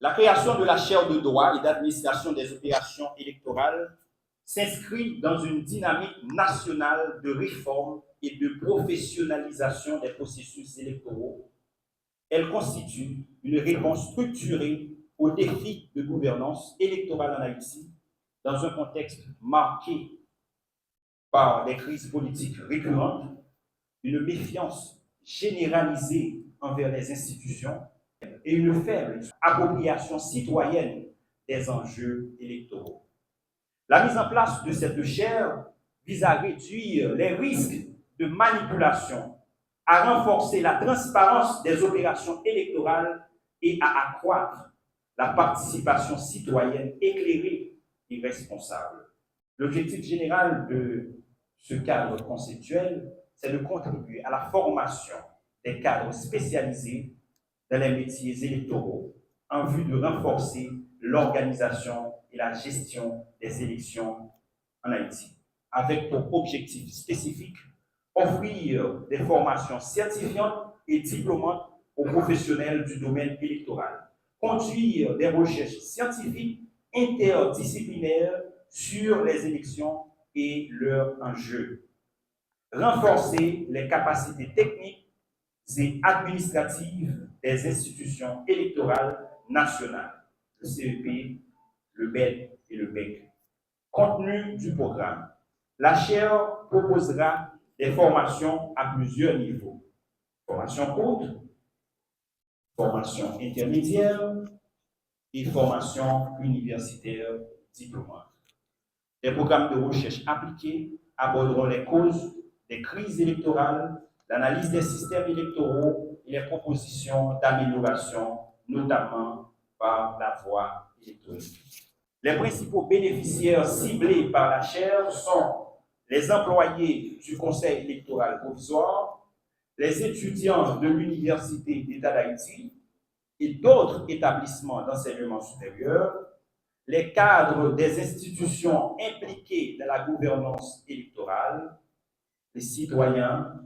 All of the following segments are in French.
La création de la chaire de droit et d'administration des opérations électorales s'inscrit dans une dynamique nationale de réforme et de professionnalisation des processus électoraux. Elle constitue une réponse structurée aux défis de gouvernance électorale en Haïti dans un contexte marqué par des crises politiques récurrentes, une méfiance généralisée envers les institutions et une faible appropriation citoyenne des enjeux électoraux. La mise en place de cette chaire vise à réduire les risques de manipulation, à renforcer la transparence des opérations électorales et à accroître la participation citoyenne éclairée et responsable. L'objectif général de ce cadre conceptuel, c'est de contribuer à la formation des cadres spécialisés dans les métiers électoraux en vue de renforcer l'organisation et la gestion des élections en Haïti, avec pour objectif spécifique offrir des formations certifiantes et diplômantes aux professionnels du domaine électoral, conduire des recherches scientifiques interdisciplinaires sur les élections et leurs enjeux, renforcer les capacités techniques et administratives des institutions électorales nationales, le CEP, le BED et le BEC. Contenu du programme. La chaire proposera des formations à plusieurs niveaux. Formation courte, formation intermédiaire et formation universitaire diplômante. Les programmes de recherche appliqués aborderont les causes des crises électorales, l'analyse des systèmes électoraux et les propositions d'amélioration, notamment par la voie électronique. Les principaux bénéficiaires ciblés par la chaire sont les employés du Conseil électoral provisoire, les étudiants de l'Université d'État d'Haïti et d'autres établissements d'enseignement supérieur, les cadres des institutions impliquées dans la gouvernance électorale, les citoyens,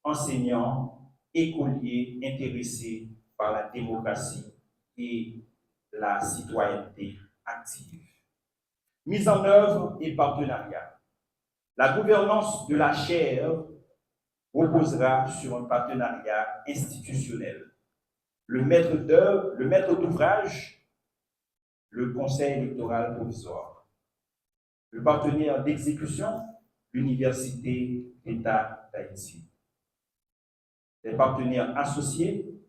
enseignants, écoliers intéressés par la démocratie et la citoyenneté active. Mise en œuvre et partenariat. La gouvernance de la chaire reposera sur un partenariat institutionnel. Le maître d'ouvrage, le Conseil électoral provisoire. Le partenaire d'exécution, l'Université d'État d'Haïti. Les partenaires associés,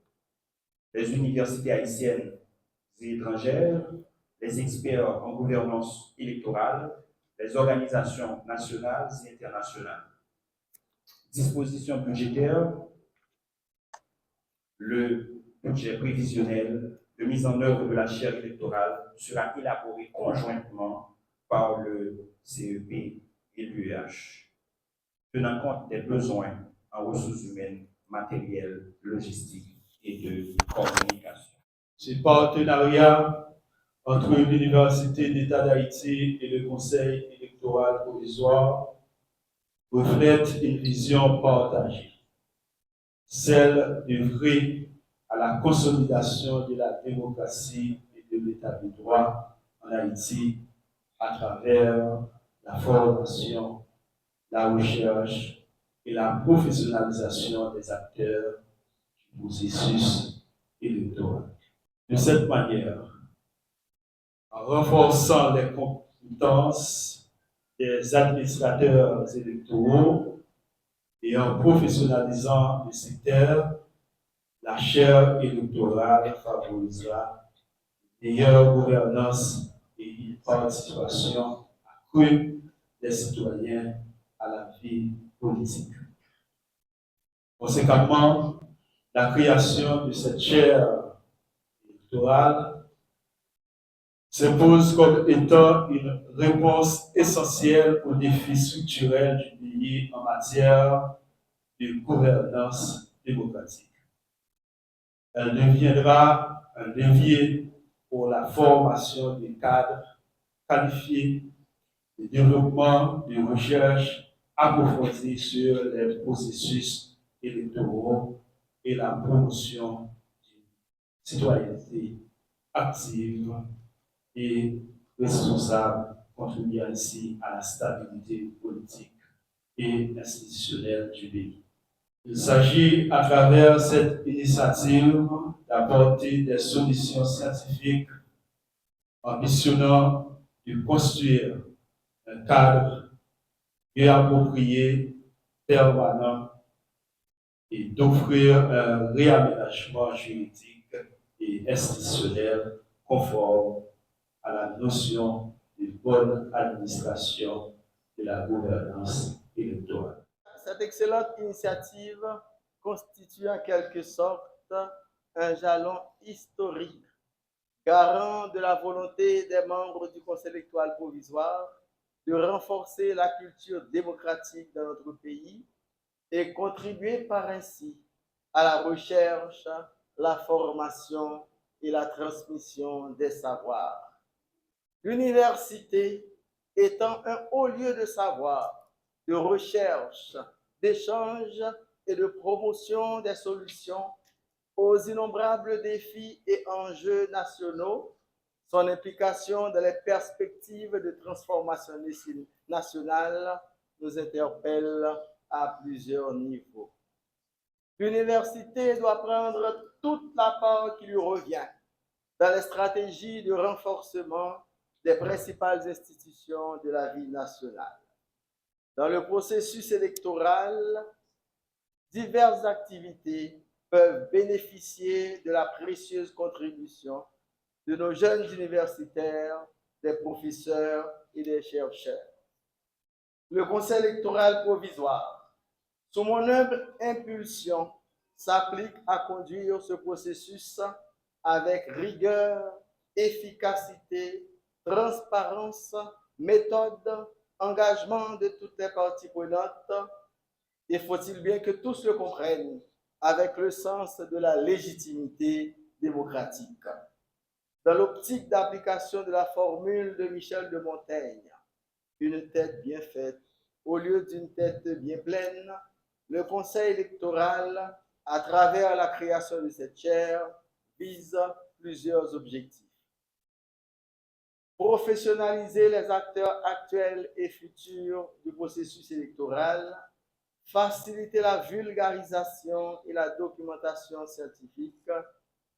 les universités haïtiennes et étrangères, les experts en gouvernance électorale, les organisations nationales et internationales. Dispositions budgétaires, le budget prévisionnel de mise en œuvre de la chaire électorale sera élaboré conjointement par le CEP et l'UEH, tenant compte des besoins en ressources humaines, matérielles, logistiques et de communication. Ce partenariat entre l'Université d'État d'Haïti et le Conseil électoral provisoire reflète une vision partagée, celle d'œuvrer à la consolidation de la démocratie et de l'état de droit en Haïti à travers la formation, la recherche et la professionnalisation des acteurs du processus électoral. De cette manière, en renforçant les compétences des administrateurs électoraux et en professionnalisant le secteur, la chaire électorale favorisera une meilleure gouvernance et une participation accrue des citoyens à la vie politique. Conséquemment, la création de cette chaire électorale s'impose comme étant une réponse essentielle aux défis structurels du pays en matière de gouvernance démocratique. Elle deviendra un levier pour la formation des cadres qualifiés, le développement de recherches approfondies sur les processus électoraux et la promotion d'une citoyenneté active et responsable, contribuant ainsi à la stabilité politique et institutionnelle du pays. Il s'agit, à travers cette initiative, d'apporter des solutions scientifiques ambitionnant de construire un cadre mieux approprié, permanent et d'offrir un réaménagement juridique et institutionnel conforme à la notion de bonne administration de la gouvernance électorale. Cette excellente initiative constitue en quelque sorte un jalon historique, garant de la volonté des membres du Conseil électoral provisoire de renforcer la culture démocratique dans notre pays et contribuer par ainsi à la recherche, la formation et la transmission des savoirs. L'université étant un haut lieu de savoir, de recherche, d'échange et de promotion des solutions aux innombrables défis et enjeux nationaux, son implication dans les perspectives de transformation nationale nous interpelle à plusieurs niveaux. L'université doit prendre toute la part qui lui revient dans les stratégies de renforcement des principales institutions de la vie nationale. Dans le processus électoral, diverses activités peuvent bénéficier de la précieuse contribution de nos jeunes universitaires, des professeurs et des chercheurs. Le Conseil électoral provisoire, sous mon humble impulsion, s'applique à conduire ce processus avec rigueur, efficacité, transparence, méthode, engagement de toutes les parties prenantes. Et faut-il bien que tous le comprennent avec le sens de la légitimité démocratique. Dans l'optique d'application de la formule de Michel de Montaigne, une tête bien faite au lieu d'une tête bien pleine, le Conseil électoral, à travers la création de cette chaire, vise plusieurs objectifs. Professionnaliser les acteurs actuels et futurs du processus électoral, faciliter la vulgarisation et la documentation scientifique,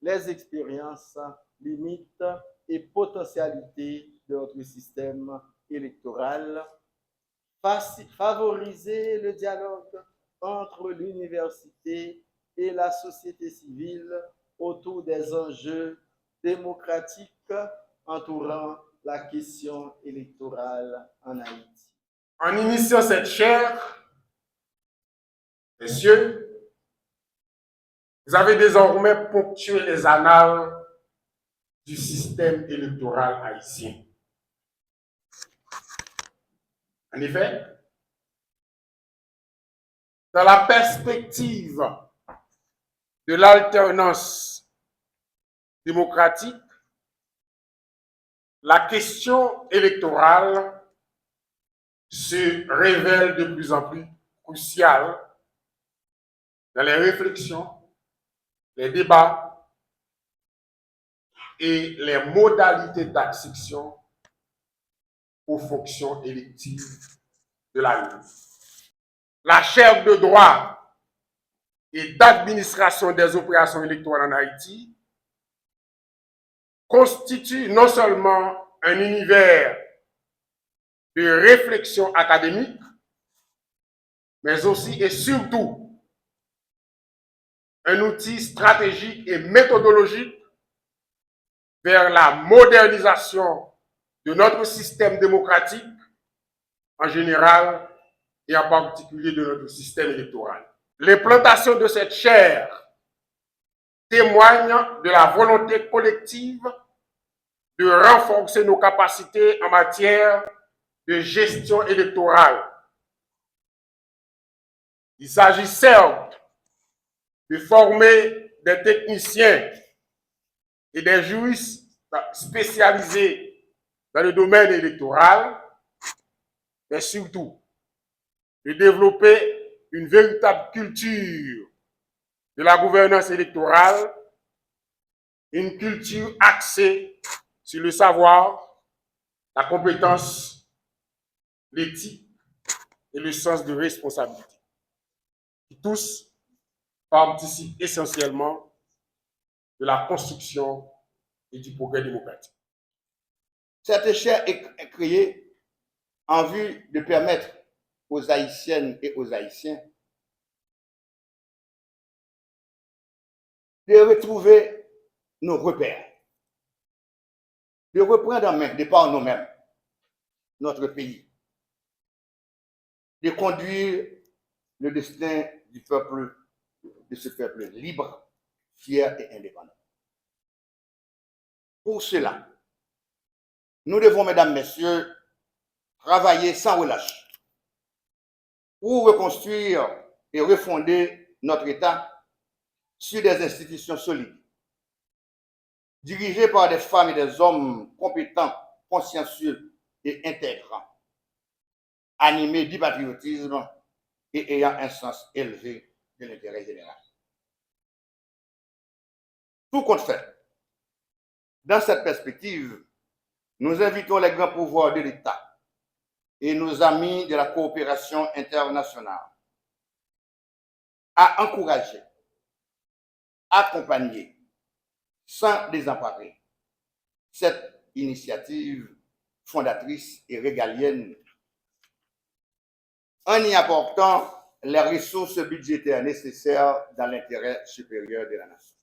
les expériences, limites et potentialités de notre système électoral, favoriser le dialogue entre l'université et la société civile autour des enjeux démocratiques entourant la question électorale en Haïti. En initiant cette chaire, messieurs, vous avez désormais ponctué les annales du système électoral haïtien. En effet, dans la perspective de l'alternance démocratique, la question électorale se révèle de plus en plus cruciale dans les réflexions, les débats et les modalités d'accession aux fonctions électives de la Union. La chaire de droit et d'administration des opérations électorales en Haïti constitue non seulement un univers de réflexion académique, mais aussi et surtout un outil stratégique et méthodologique vers la modernisation de notre système démocratique en général et en particulier de notre système électoral. L'implantation de cette chaire témoigne de la volonté collective de renforcer nos capacités en matière de gestion électorale. Il s'agit certes de former des techniciens et des juristes spécialisés dans le domaine électoral, mais surtout de développer une véritable culture de la gouvernance électorale, une culture axée sur le savoir, la compétence, l'éthique et le sens de responsabilité, qui tous participent essentiellement de la construction et du progrès démocratique. Cette chaire est créée en vue de permettre aux Haïtiennes et aux Haïtiens de retrouver nos repères, de reprendre en main, de par nous-mêmes, notre pays, de conduire le destin du peuple, de ce peuple libre, fier et indépendant. Pour cela, nous devons, mesdames, messieurs, travailler sans relâche pour reconstruire et refonder notre État sur des institutions solides, dirigées par des femmes et des hommes compétents, consciencieux et intégrants, animés du patriotisme et ayant un sens élevé de l'intérêt général. Tout compte fait, dans cette perspective, nous invitons les grands pouvoirs de l'État et nos amis de la coopération internationale à encourager, accompagner, sans désemparer, cette initiative fondatrice et régalienne en y apportant les ressources budgétaires nécessaires dans l'intérêt supérieur de la nation.